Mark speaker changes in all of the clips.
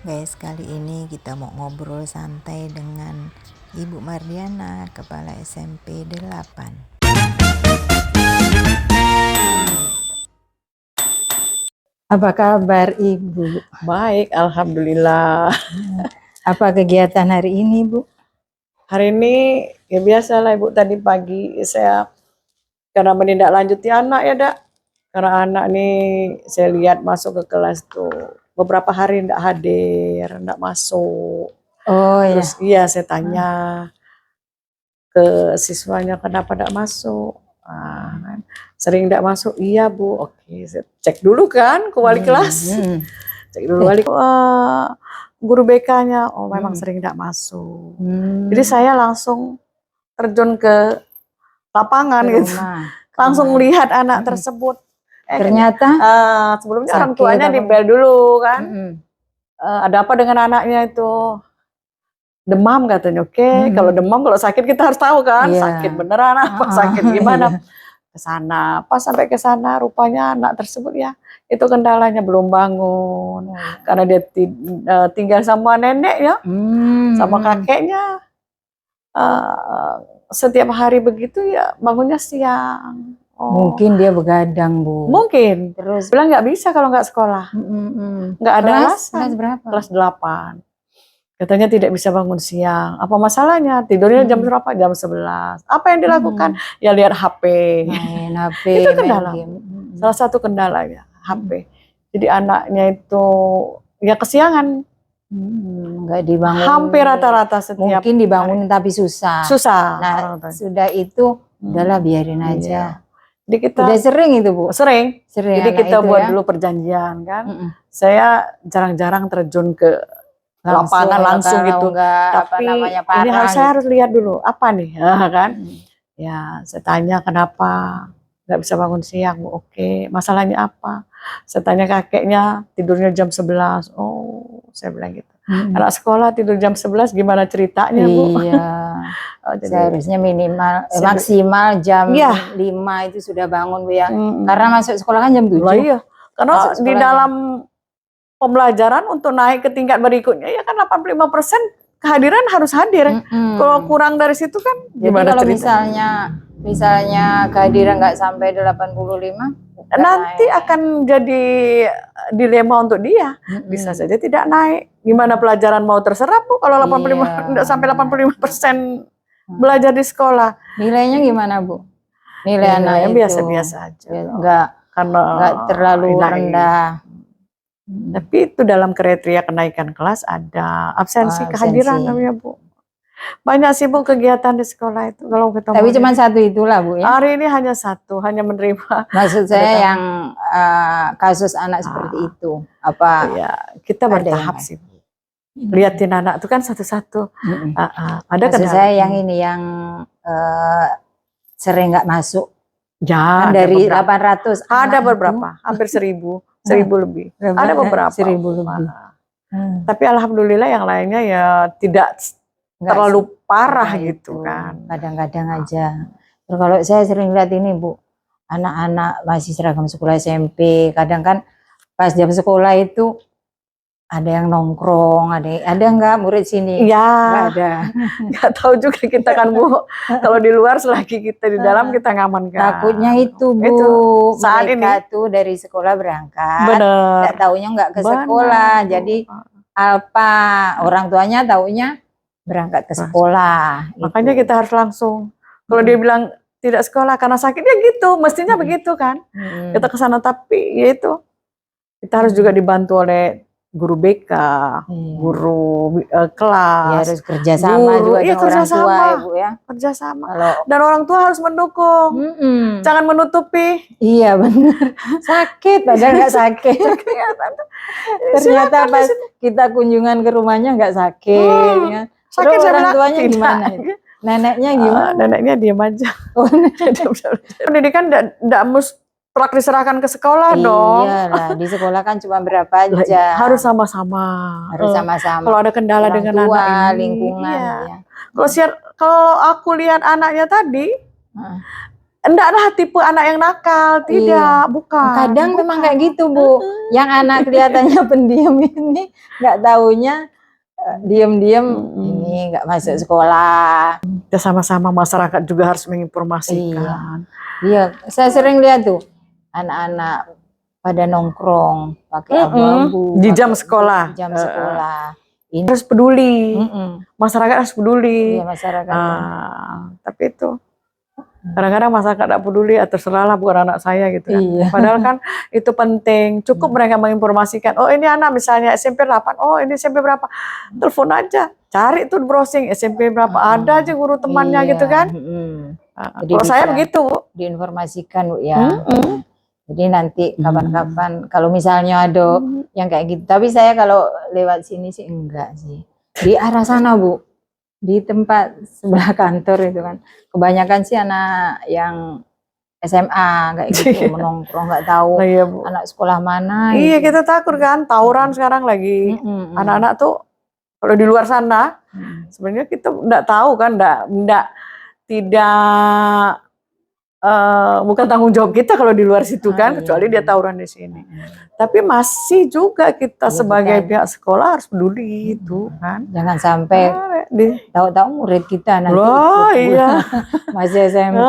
Speaker 1: Guys, kali ini kita mau ngobrol santai dengan Ibu Mardiana, Kepala SMP 8. Apa kabar Ibu?
Speaker 2: Baik, alhamdulillah.
Speaker 1: Apa kegiatan hari ini, Bu?
Speaker 2: Hari ini ya biasa lah Ibu, tadi pagi saya karena menindaklanjuti anak ya Dak. Karena anak nih saya lihat masuk ke kelas tuh beberapa hari enggak hadir, enggak masuk.
Speaker 1: Oh ya.
Speaker 2: Terus iya saya tanya ke siswanya kenapa enggak masuk. Kan. Sering enggak masuk, iya Bu. Oke, saya cek dulu kan ke wali kelas. Cek dulu wali guru BK-nya, oh memang sering tidak masuk. Jadi saya langsung terjun ke lapangan gitu, langsung melihat anak tersebut.
Speaker 1: Ternyata
Speaker 2: sebelumnya orang tuanya di bel dulu kan, ada apa dengan anaknya itu, demam katanya. Oke, kalau demam, kalau sakit kita harus tahu kan, sakit beneran apa, sakit gimana. Ke sana, pas sampai ke sana rupanya anak tersebut ya itu kendalanya belum bangun karena dia tinggal sama nenek ya, sama kakeknya. Setiap hari begitu ya bangunnya siang.
Speaker 1: Mungkin dia begadang, Bu.
Speaker 2: Mungkin.
Speaker 1: Terus
Speaker 2: bilang nggak bisa kalau nggak sekolah. Nggak ada alasan.
Speaker 1: Kelas berapa?
Speaker 2: Kelas 8. Katanya tidak bisa bangun siang. Apa masalahnya? Tidurnya jam berapa? Jam 11. Apa yang dilakukan? Ya lihat HP.
Speaker 1: Main HP.
Speaker 2: Itu kendala. Salah satu kendalanya HP. Jadi anaknya itu ya kesiangan.
Speaker 1: Nggak dibangun.
Speaker 2: Hampir rata-rata setiap.
Speaker 1: Mungkin dibangun tapi susah.
Speaker 2: Susah.
Speaker 1: Nah, sudah itu udahlah biarin aja.
Speaker 2: Jadi kita
Speaker 1: udah sering itu Bu.
Speaker 2: Sering. Jadi kita buat
Speaker 1: ya.
Speaker 2: dulu perjanjian kan. Saya jarang-jarang terjun ke lapangan langsung gitu. Tapi ini saya harus lihat dulu apa nih, kan? Ya, saya tanya kenapa nggak bisa bangun siang, Bu. Oke, masalahnya apa? Saya tanya kakeknya tidurnya jam 11. Oh, saya bilang gitu. Anak sekolah tidur jam 11 gimana ceritanya, Bu?
Speaker 1: Iya. Jadi, seharusnya minimal maksimal jam 5 itu sudah bangun, Bu ya. Karena masuk sekolah kan jam 7.
Speaker 2: Iya. Karena di dalam pembelajaran untuk naik ke tingkat berikutnya ya kan 85% kehadiran harus hadir. Kalau kurang dari situ kan gimana
Speaker 1: kalau
Speaker 2: ceritanya?
Speaker 1: misalnya kehadiran nggak sampai 85,
Speaker 2: nanti akan jadi dilema untuk dia. Bisa saja tidak naik. Gimana pelajaran mau terserap Bu kalau 85 enggak sampai 85% belajar di sekolah.
Speaker 1: Nilainya gimana Bu? Nilai anak itu
Speaker 2: biasa-biasa aja.
Speaker 1: Nggak terlalu rendah.
Speaker 2: Tapi itu dalam kriteria kenaikan kelas ada absensi kehadiran namanya Bu. Banyak sih Bu kegiatan di sekolah itu kalau ketemu.
Speaker 1: Tapi cuma satu itulah Bu ya.
Speaker 2: Hari ini hanya satu, hanya menerima.
Speaker 1: Maksud saya yang kasus anak seperti itu. Apa?
Speaker 2: Ya, kita bertahap sih Bu. Liatin anak itu kan satu-satu. Ada
Speaker 1: maksud saya yang ini yang sering nggak masuk.
Speaker 2: Ya,
Speaker 1: kan dari 800
Speaker 2: ada beberapa, hampir 1000 lebih. Ada beberapa.
Speaker 1: 1000 lebih.
Speaker 2: Tapi alhamdulillah yang lainnya ya tidak terlalu parah gitu kan.
Speaker 1: Kadang-kadang aja. Terus kalau saya sering lihat ini Bu, anak-anak masih seragam sekolah SMP, kadang kan pas jam sekolah itu ada yang nongkrong, ada nggak murid sini?
Speaker 2: Iya.
Speaker 1: Nggak ada.
Speaker 2: Nggak tahu juga kita kan Bu. Kalau di luar selagi kita di dalam kita ngamankan.
Speaker 1: Takutnya itu Bu. Itu, saat mereka ini tuh dari sekolah berangkat.
Speaker 2: Bener.
Speaker 1: Nggak taunya nggak ke sekolah. Jadi apa orang tuanya taunya berangkat ke sekolah.
Speaker 2: Makanya kita harus langsung. Kalau dia bilang tidak sekolah karena sakit ya gitu. Mestinya begitu kan. Kita ke sana tapi ya itu kita harus juga dibantu oleh guru BK, guru kelas,
Speaker 1: ya, harus kerjasama juga dengan orang tua ya Bu ya.
Speaker 2: Kerjasama. Dan orang tua harus mendukung, jangan menutupi.
Speaker 1: Iya benar. Sakit padahal nggak sakit. Ternyata pas kita kunjungan ke rumahnya nggak sakit. Ya. Terus orang tuanya gimana? Neneknya gimana?
Speaker 2: Neneknya diam aja. Pendidikan tidak mesti diserahkan ke sekolah dong.
Speaker 1: Iyalah, di sekolah kan cuma berapa aja.
Speaker 2: Harus sama-sama.
Speaker 1: Harus sama-sama.
Speaker 2: Kalau ada kendala orang dengan tua, anak ini,
Speaker 1: lingkungan.
Speaker 2: Iya. Ya. Kalau aku lihat anaknya tadi, Enggak tipe anak yang nakal, tidak, bukan.
Speaker 1: Kadang
Speaker 2: bukan.
Speaker 1: memang kayak gitu Bu, yang anak kelihatannya pendiam ini nggak taunya diem-diem ini nggak masuk sekolah.
Speaker 2: Kita sama-sama masyarakat juga harus menginformasikan.
Speaker 1: Iya, saya sering lihat tuh anak-anak pada nongkrong pakai abu-abu
Speaker 2: di jam sekolah.
Speaker 1: Di jam sekolah.
Speaker 2: Ini harus peduli, masyarakat harus peduli.
Speaker 1: Iya, masyarakat.
Speaker 2: Tapi itu kadang-kadang masyarakat tidak peduli, atau terserahlah bukan anak saya gitu kan.
Speaker 1: Iya.
Speaker 2: Padahal kan itu penting. Cukup mereka menginformasikan. Oh ini anak misalnya SMP 8, oh ini SMP berapa? Telepon aja, cari tuh browsing SMP berapa. Ada aja guru temannya gitu kan.
Speaker 1: Jadi
Speaker 2: kalau saya begitu
Speaker 1: diinformasikan Bu ya. Jadi nanti kapan-kapan kalau misalnya ada yang kayak gitu. Tapi saya kalau lewat sini sih enggak sih. Di arah sana Bu, di tempat sebelah kantor itu kan. Kebanyakan sih anak yang SMA kayak gitu menongkrong, nggak tahu anak sekolah mana.
Speaker 2: Iya gitu. Kita takut kan tawuran sekarang lagi. Anak-anak tuh kalau di luar sana sebenarnya kita nggak tahu kan, tidak bukan tanggung jawab kita kalau di luar situ kan, kecuali dia tawuran di sini. Tapi masih juga kita sebagai pihak sekolah harus peduli itu kan.
Speaker 1: Jangan sampai tahu-tahu murid kita nanti
Speaker 2: iya.
Speaker 1: masih SMP.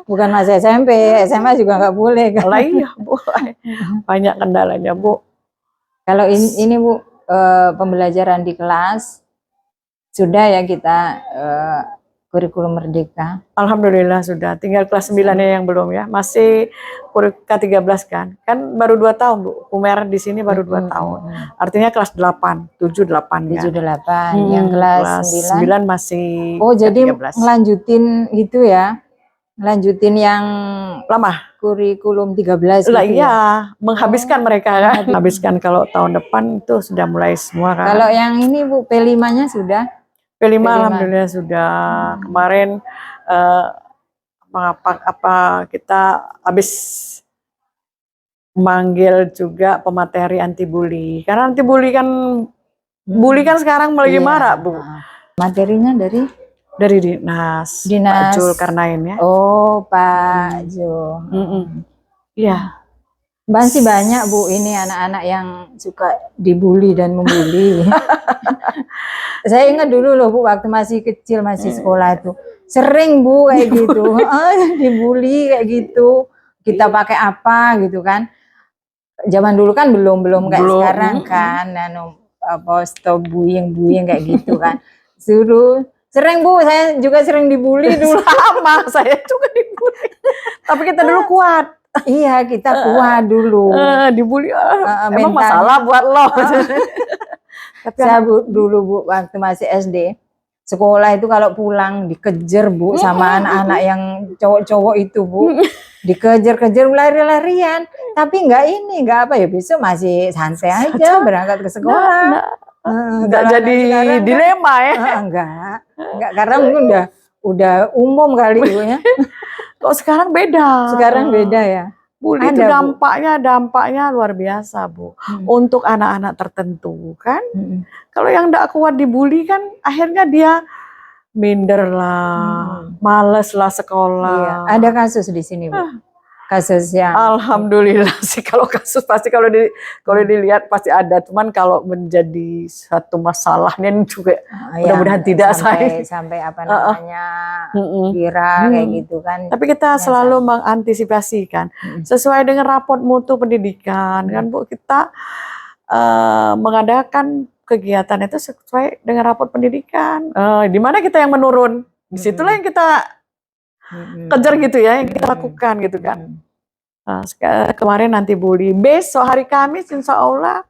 Speaker 1: Bukan masih SMP, SMA juga nggak boleh kan.
Speaker 2: Iya Bu, banyak kendalanya Bu.
Speaker 1: Kalau ini Bu, pembelajaran di kelas sudah ya kita kurikulum Merdeka.
Speaker 2: Alhamdulillah sudah, tinggal kelas 9-nya yang belum ya. Masih K13 kan. Kan baru 2 tahun Bu. Umer di sini baru 2 tahun. Artinya kelas 8, 7, 8 ya.
Speaker 1: 7, 8. Yang kelas
Speaker 2: 9 masih
Speaker 1: jadi
Speaker 2: K13.
Speaker 1: ngelanjutin gitu ya. Ngelanjutin yang
Speaker 2: lama.
Speaker 1: Kurikulum 13 gitu.
Speaker 2: Iya, menghabiskan mereka kan. Menghabiskan kalau tahun depan itu sudah mulai semua kan.
Speaker 1: Kalau yang ini Bu, P5-nya sudah?
Speaker 2: P5 alhamdulillah sudah. Kemarin kita habis manggil juga pemateri anti bully. Karena anti bully kan sekarang lagi marak Bu.
Speaker 1: Materinya dari
Speaker 2: Dinas Pak Zulkarnain ya.
Speaker 1: Oh Pak Zul.
Speaker 2: Iya.
Speaker 1: Masih banyak Bu ini anak-anak yang suka dibully dan membuli. Saya ingat dulu loh Bu, waktu masih kecil, masih sekolah itu sering Bu kayak gitu, dibully kayak gitu. Kita pakai apa gitu kan? Zaman dulu kan belum kayak sekarang kan, stop bullying kayak gitu kan. Sering Bu, saya juga sering dibully dulu.
Speaker 2: Sama, saya juga dibully. Tapi kita dulu kuat.
Speaker 1: Iya, kita kuat dulu.
Speaker 2: Dibully, emang masalah buat lo.
Speaker 1: Tapi saya dulu Bu, waktu masih SD, sekolah itu kalau pulang dikejar Bu sama anak-anak yang cowok-cowok itu Bu. Dikejar-kejar lari-larian. Tapi enggak apa ya, besok masih santai aja berangkat ke sekolah.
Speaker 2: Enggak jadi dilema ya.
Speaker 1: Enggak, karena mungkin udah umum kali Bu ya.
Speaker 2: Kok sekarang beda? Sekarang
Speaker 1: beda ya.
Speaker 2: Bully itu dampaknya luar biasa Bu. Untuk anak-anak tertentu kan. Kalau yang tidak kuat dibully kan akhirnya dia minder lah, males lah sekolah.
Speaker 1: Iya. Ada kasus di sini Bu. Kasus yang
Speaker 2: alhamdulillah sih, kalau kasus pasti kalau dilihat pasti ada, cuman kalau menjadi satu masalahnya juga mudah-mudahan tidak
Speaker 1: sampai apa namanya viral kayak gitu kan.
Speaker 2: Tapi kita selalu mengantisipasi kan, sesuai dengan raport mutu pendidikan kan Bu, kita mengadakan kegiatan itu sesuai dengan raport pendidikan. Di mana kita yang menurun, disitulah yang kita kejar gitu ya, yang kita lakukan gitu kan. Kemarin nanti bully, besok hari Kamis insya Allah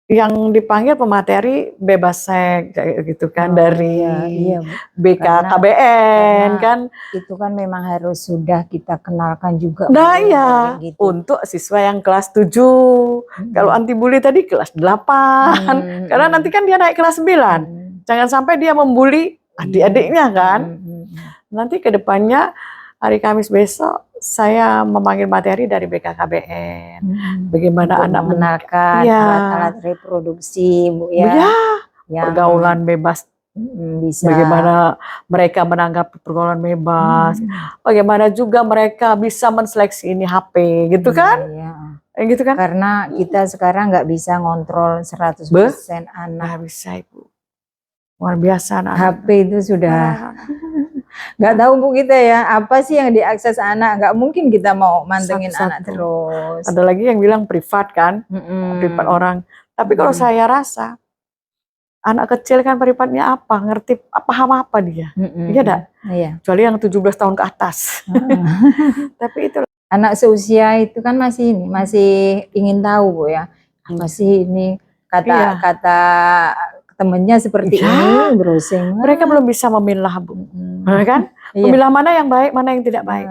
Speaker 2: yang dipanggil pemateri bebas seks gitu kan, dari BKKBN kan. Itu
Speaker 1: kan memang harus sudah kita kenalkan juga.
Speaker 2: Nah iya, gitu. Untuk siswa yang kelas 7, kalau anti bully tadi kelas 8, karena nanti kan dia naik kelas 9, jangan sampai dia membuli adik-adiknya kan. Nanti ke depannya hari Kamis besok saya memanggil materi dari BKKBN. Bagaimana anak
Speaker 1: mengenalkan alat reproduksi Bu ya.
Speaker 2: Pergaulan bebas
Speaker 1: Bisa.
Speaker 2: Bagaimana mereka menanggapi pergaulan bebas, bagaimana juga mereka bisa menseleksi ini HP, gitu kan?
Speaker 1: Iya.
Speaker 2: Gitu kan?
Speaker 1: Karena kita sekarang nggak bisa ngontrol 100% anak.
Speaker 2: Nggak bisa Ibu. Luar biasa anak.
Speaker 1: HP itu sudah nggak tahu Bu kita ya, apa sih yang diakses anak? Nggak mungkin kita mau mantengin anak
Speaker 2: Satu-satu.
Speaker 1: terus.
Speaker 2: Ada lagi yang bilang privat kan, privat orang. Tapi kalau saya rasa anak kecil kan privatnya apa, ngerti paham apa dia, iya enggak?
Speaker 1: Iya.
Speaker 2: Kecuali yang 17 tahun ke atas. Tapi itu
Speaker 1: anak seusia itu kan masih ingin tahu Bu ya, apa sih ini kata temennya seperti ini, browsing.
Speaker 2: Mereka belum bisa memilah Bu, kan? Memilah mana yang baik, mana yang tidak baik.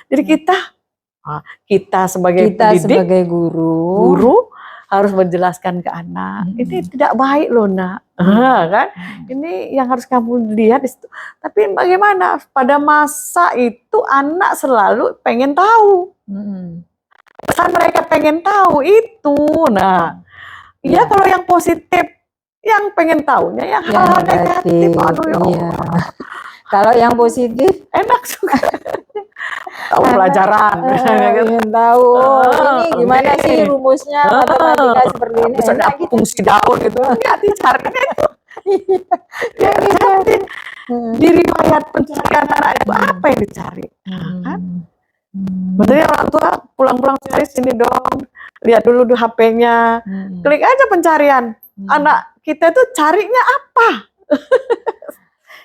Speaker 2: Jadi kita sebagai pendidik,
Speaker 1: sebagai guru
Speaker 2: harus menjelaskan ke anak, ini tidak baik loh nak, kan? Ini yang harus kamu lihat. Tapi bagaimana pada masa itu anak selalu pengen tahu, pesan mereka pengen tahu itu. Nah, ya kalau yang positif, yang pengen tahunya yang hal negatif, aduh ya Allah.
Speaker 1: Kalau yang positif
Speaker 2: enak juga. Tahu pelajaran,
Speaker 1: ingin tahu ini gimana sih rumusnya matematika seperti ini.
Speaker 2: Misalnya fungsi daun itu, nggak dicari itu. Di riwayat pencarian anak itu apa yang dicari? Kan? Maksudnya orang tua pulang-pulang cari sini dong, lihat dulu di HP-nya, klik aja pencarian. Anak kita itu carinya apa?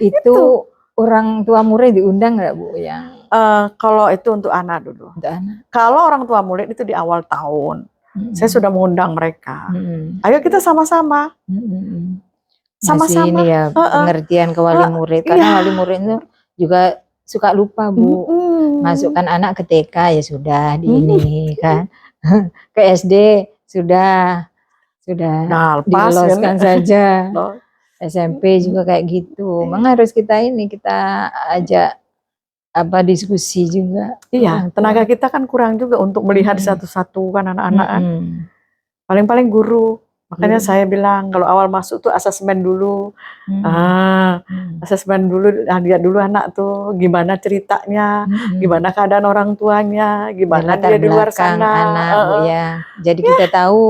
Speaker 1: Itu orang tua murid diundang nggak Bu yang?
Speaker 2: Kalau itu untuk anak dulu.
Speaker 1: Untuk anak.
Speaker 2: Kalau orang tua murid itu di awal tahun, saya sudah mengundang mereka. Ayo kita sama-sama. Sama-sama.
Speaker 1: Ini ya pengertian ke wali murid. Karena wali murid itu juga suka lupa Bu. Masukkan anak ke TK ya sudah di ini kan. Ke SD sudah
Speaker 2: nah,
Speaker 1: diloloskan saja. SMP juga kayak gitu. Memang harus kita ajak diskusi juga.
Speaker 2: Iya, tenaga kita kan kurang juga untuk melihat satu-satu kan anak-anak kan. Paling-paling guru. Makanya saya bilang kalau awal masuk tuh asesmen dulu. Asesmen dulu, lihat dulu anak tuh gimana ceritanya, gimana keadaan orang tuanya, gimana dia di luar sana.
Speaker 1: Anak, Bu, ya. Jadi kita tahu.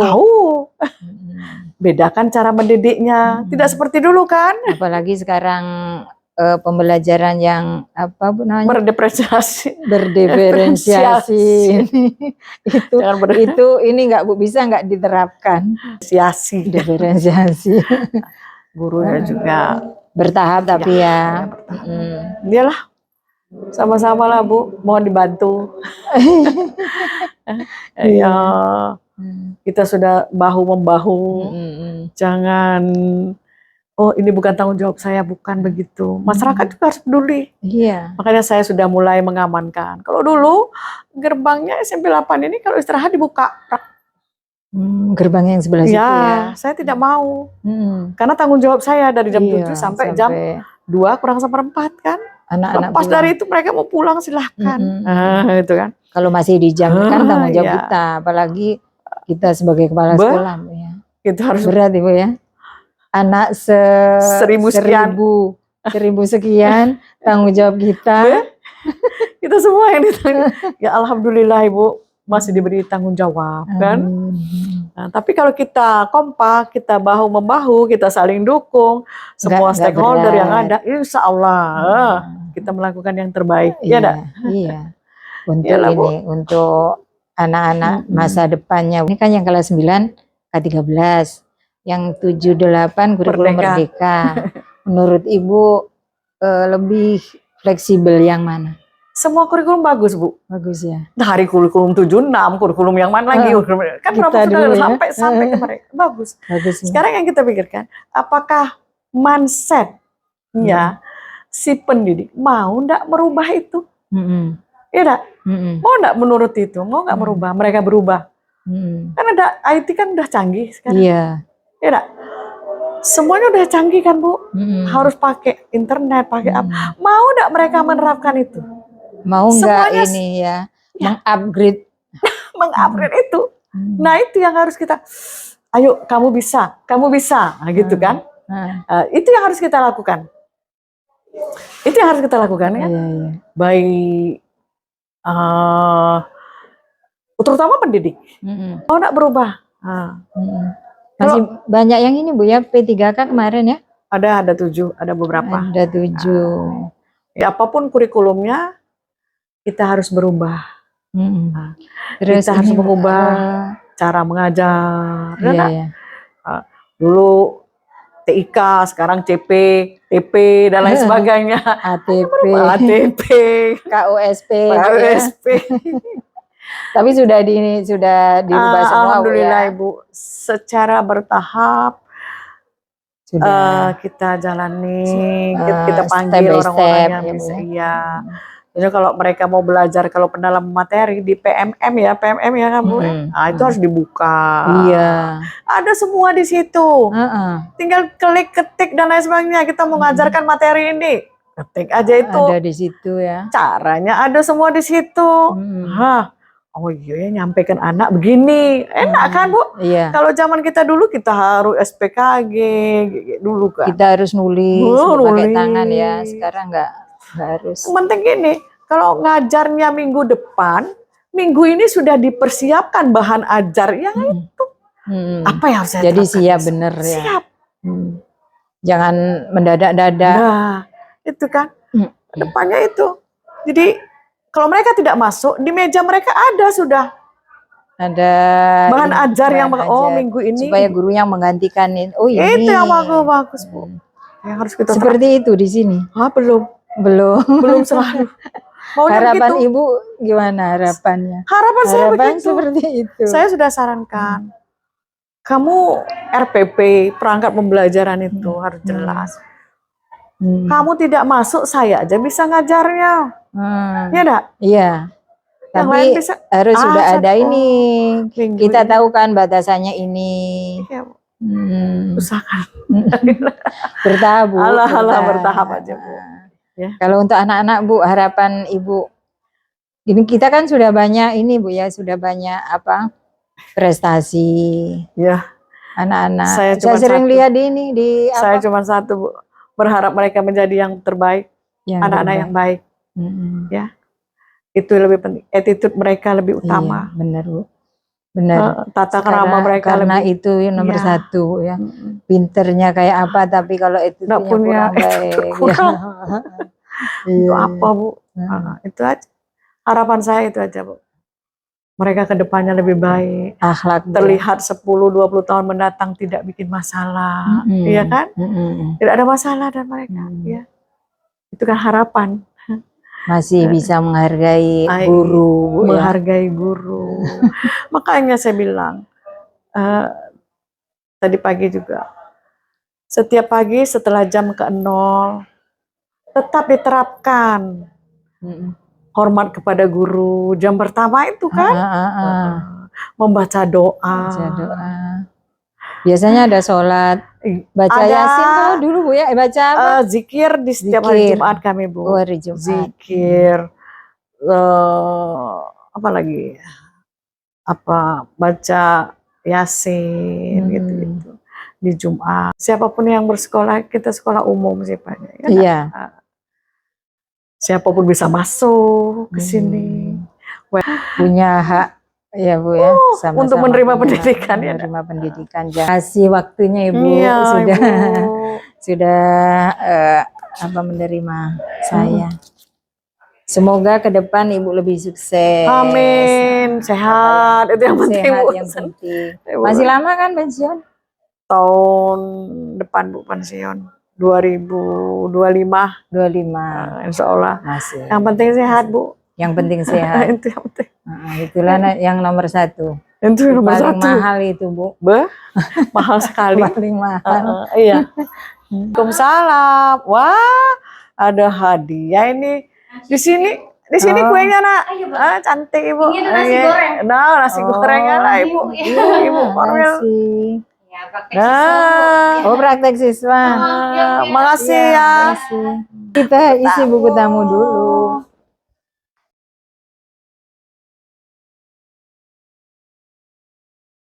Speaker 2: Bedakan cara mendidiknya, tidak seperti dulu kan?
Speaker 1: Apalagi sekarang pembelajaran yang apa Bu namanya? Berdiferensiasi. itu ini nggak Bu bisa nggak diterapkan?
Speaker 2: Diferensiasi. Gurunya juga
Speaker 1: bertahap tapi ya.
Speaker 2: Iyalah, sama-sama lah Bu, mohon dibantu. Ya. Kita sudah bahu-membahu, jangan, oh ini bukan tanggung jawab saya, bukan begitu. Masyarakat juga harus peduli.
Speaker 1: Iya.
Speaker 2: Makanya saya sudah mulai mengamankan. Kalau dulu gerbangnya SMP 8 ini kalau istirahat dibuka.
Speaker 1: Gerbang yang sebelah situ ya.
Speaker 2: Saya tidak mau. Karena tanggung jawab saya dari jam 7 sampai jam 2 kurang seperempat kan.
Speaker 1: Anak-anak
Speaker 2: pas dari itu mereka mau pulang silahkan. Itu kan.
Speaker 1: Kalau masih di jam kan tanggung jawab kita, apalagi kita sebagai kepala sekolah ya.
Speaker 2: Itu harus
Speaker 1: berat Ibu ya. Anak 1000 sekian tanggung jawab kita.
Speaker 2: Kita semua yang ditanggung. Ya alhamdulillah Ibu masih diberi tanggung jawab kan. Nah, tapi kalau kita kompak, kita bahu membahu, kita saling dukung semua stakeholder yang ada, insya Allah kita melakukan yang terbaik.
Speaker 1: Iya. Untuk anak-anak masa depannya. Ini kan yang kelas 9 K13, yang 7-8 kurikulum merdeka. Menurut Ibu lebih fleksibel yang mana?
Speaker 2: Semua kurikulum bagus Bu.
Speaker 1: Bagus ya.
Speaker 2: Dari kurikulum 76, kurikulum yang mana lagi? Kan berapa sudah sampai ke mereka. Bagus. Sekarang yang kita pikirkan, apakah mindset-nya si pendidik mau ndak merubah itu? Iya enggak? Mau enggak menurut itu? Mau enggak merubah? Mereka berubah. Kan ada IT kan udah canggih sekarang. Iya enggak? Semuanya udah canggih kan Bu? Harus pakai internet, pakai apa? Mau enggak mereka menerapkan itu?
Speaker 1: Mau enggak ini ya, mengupgrade
Speaker 2: itu. Nah itu yang harus kita, ayo kamu bisa, nah, gitu kan? Itu yang harus kita lakukan. Itu yang harus kita lakukan ya.
Speaker 1: Iya, iya.
Speaker 2: Baik, terutama pendidik. Kalau nggak berubah.
Speaker 1: Masih banyak yang ini Bu ya, P3K kemarin ya?
Speaker 2: Ada 7, ada beberapa.
Speaker 1: Ada 7.
Speaker 2: Ya, apapun kurikulumnya, kita harus berubah.
Speaker 1: Terus
Speaker 2: kita harus mengubah cara mengajar.
Speaker 1: Iya, iya.
Speaker 2: Dulu TIK, sekarang CP, TP, dan lain sebagainya. ATP,
Speaker 1: KUSP.
Speaker 2: KUSP.
Speaker 1: Tapi sudah dirubah semua.
Speaker 2: Alhamdulillah
Speaker 1: Bu, ya?
Speaker 2: Ibu, secara bertahap
Speaker 1: sudah
Speaker 2: kita jalani, kita panggil
Speaker 1: step by
Speaker 2: orang-orang
Speaker 1: step,
Speaker 2: yang
Speaker 1: ya,
Speaker 2: bisa.
Speaker 1: Bu.
Speaker 2: Iya. Jadi kalau mereka mau belajar, kalau pendalaman materi di PMM ya kan Bu, itu harus dibuka.
Speaker 1: Iya.
Speaker 2: Ada semua di situ. Tinggal klik, ketik dan lain sebagainya. Kita mau mengajarkan materi ini, ketik aja itu.
Speaker 1: Ada di situ ya.
Speaker 2: Caranya ada semua di situ. Oh iya ya, nyampaikan anak begini, enak kan Bu?
Speaker 1: Iya.
Speaker 2: Kalau zaman kita dulu kita harus SPKG dulu kan.
Speaker 1: Kita harus nulis pakai tangan ya. Sekarang nggak harus.
Speaker 2: Yang penting gini, kalau ngajarnya minggu depan, minggu ini sudah dipersiapkan bahan ajar yang itu. Apa yang harus saya
Speaker 1: jadi
Speaker 2: terapkan?
Speaker 1: siap bener ya.
Speaker 2: Siap.
Speaker 1: Jangan mendadak-dadak.
Speaker 2: Nah, itu kan. Depannya itu. Jadi kalau mereka tidak masuk, di meja mereka ada sudah.
Speaker 1: Ada
Speaker 2: bahan ajar yang minggu ini.
Speaker 1: Supaya gurunya menggantikan ini. Oh ini.
Speaker 2: Itu yang bagus Bu. Yang harus kita
Speaker 1: seperti itu di sini. Belum
Speaker 2: selalu.
Speaker 1: Harapan gitu. Ibu gimana harapannya?
Speaker 2: Harapan saya begitu.
Speaker 1: Seperti itu.
Speaker 2: Saya sudah sarankan. Kamu RPP, perangkat pembelajaran itu harus jelas. Kamu tidak masuk, saya aja bisa ngajarnya. Iya enggak?
Speaker 1: Iya. Tapi harus sudah ada ini. Kita tahu kan batasannya ini.
Speaker 2: Iya, usahakan.
Speaker 1: Bertahap Bu.
Speaker 2: Bertahap aja Bu. Ya.
Speaker 1: Kalau untuk anak-anak Bu, harapan Ibu. Ini kita kan sudah banyak ini Bu ya, sudah banyak prestasi. Ya. Anak-anak. Saya sering lihat ini di
Speaker 2: Saya cuma satu Bu. Berharap mereka menjadi yang terbaik, anak-anak yang baik. Ya. Itu lebih penting. Attitude mereka lebih utama.
Speaker 1: Iya, benar Bu. Benar.
Speaker 2: Tata krama mereka
Speaker 1: karena lebih, itu nomor satu ya. Pinternya kayak apa, tapi kalau attitude-nya kurang baik.
Speaker 2: Itu apa Bu? Itu aja. Harapan saya itu aja Bu. Mereka ke depannya lebih baik.
Speaker 1: Akhlak
Speaker 2: terlihat 10-20 tahun mendatang tidak bikin masalah. Iya kan? Tidak ada masalah dan mereka. Ya. Itu kan harapan.
Speaker 1: Masih bisa menghargai guru.
Speaker 2: Menghargai guru. Makanya saya bilang, tadi pagi juga, setiap pagi setelah jam ke-0, tetap diterapkan. Hormat kepada guru, jam pertama itu kan membaca doa. Biasanya ada sholat, baca Yasin tuh dulu Bu ya, baca apa? Zikir di setiap hari Jumat kami Bu.
Speaker 1: Hari Jumat.
Speaker 2: Zikir, apa lagi? Baca Yasin gitu. Di Jumat. Siapapun yang bersekolah, kita sekolah umum sifatnya.
Speaker 1: Iya.
Speaker 2: Siapapun bisa masuk ke sini.
Speaker 1: Punya hak ya Bu ya, sama-sama
Speaker 2: untuk menerima pendidikan ya.
Speaker 1: Menerima pendidikan. Kasih waktunya Ibu sudah menerima saya. Semoga ke depan Ibu lebih sukses.
Speaker 2: Amin. Sehat itu yang penting Bu.
Speaker 1: Yang penting. Masih lama kan pensiun?
Speaker 2: Tahun depan Bu pensiun. 2025. Insya Allah.
Speaker 1: Masih.
Speaker 2: Yang penting sehat Bu.
Speaker 1: Yang penting sehat.
Speaker 2: Itu yang penting.
Speaker 1: Itulah yang nomor satu.
Speaker 2: Itu nomor
Speaker 1: paling
Speaker 2: satu.
Speaker 1: Mahal itu Bu.
Speaker 2: Mahal sekali.
Speaker 1: Paling mahal.
Speaker 2: Iya. Waalaikumsalam. Wah, ada hadiah ini. Di sini kuenya Nak. Cantik Ibu.
Speaker 3: Ini nasi goreng.
Speaker 2: Nah, nasi gorengnya lah Ibu. Ibu Korwil.
Speaker 1: Praktek siswa.
Speaker 2: Makasih ya.
Speaker 1: Kita isi buku tamu dulu.